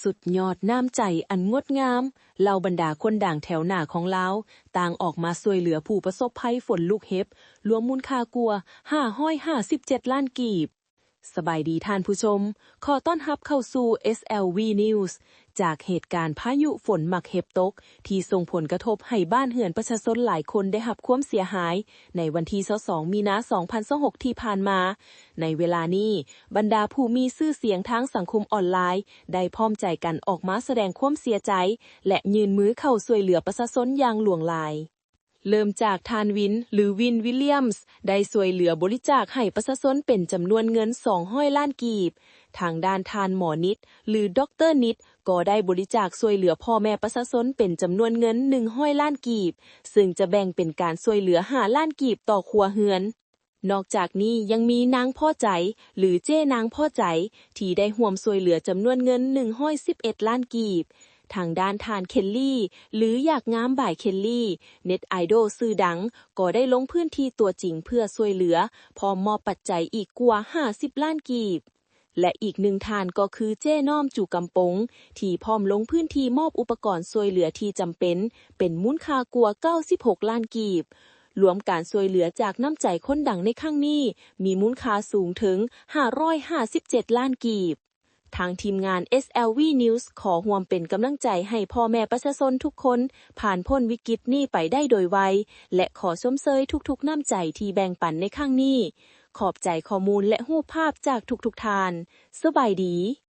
สุดยอดน้ำใจอันงดงามเหล่าบรรดาคนด่างแถวหน้าของลาวต่างออกมาช่วยเหลือผู้ประสบภัยฝนลูกเห็บรวมมูลค่ากว่า557ล้านกีบสบายดีท่านผู้ชมขอต้อนรับเข้าสู่ SLV News จากเหตุการณ์พายุฝนหมักเห็บตกที่ส่งผลกระทบให้บ้านเรือนประชาชนหลายคนได้รับความเสียหายในวันที่22มีนาคม2026ที่ผ่านมาในเวลานี้บรรดาผู้มีชื่อเสียงทางสังคมออนไลน์ได้พร้อมใจกันออกมาแสดงความเสียใจและยื่นมือเข้าช่วยเหลือประชาชนอย่างหลวงหลายเริ่มจากทานวินหรือวินวิลเลียมส์ได้ช่วยเหลือบริจาคให้ประชาชนเป็นจำนวนเงิน200ล้านกีบทางด้านทานหมอนิดหรือดรนิดก็ได้บริจาคช่วยเหลือพ่อแม่ประชาชนเป็นจำนวนเงิน100ล้านกีบซึ่งจะแบ่งเป็นการช่วยเหลือ5ล้านกีบต่อครัวเรือนนอกจากนี้ยังมีนางพ่อใจหรือเจ้นางพ่อใจที่ได้ร่วมช่วยเหลือจำนวนเงิน111ล้านกีบทางด้านทานเคลลี่หรืออยากงามบ่ายเคลลี่เน็ตไอดอลชื่อดังก็ได้ลงพื้นที่ตัวจริงเพื่อช่วยเหลือพร้อมมอบปัจจัยอีกกว่า50ล้านกีบและอีกหนึ่งทานก็คือเจ้น้อมจู่กำปงที่พร้อมลงพื้นที่มอบอุปกรณ์ช่วยเหลือที่จำเป็นมูลค่ากว่า96ล้านกีบรวมการช่วยเหลือจากน้ำใจคนดังในครั้งนี้มีมูลค่าสูงถึง557ล้านกีบทางทีมงาน SLV News ขอร่วมเป็นกำลังใจให้พ่อแม่ประชาชนทุกคนผ่านพ้นวิกฤตนี้ไปได้โดยไวและขอชมเชยทุกๆน้ำใจที่แบ่งปันในครั้งนี้ขอบใจข้อมูลและรูปภาพจากทุกๆท่านสบายดี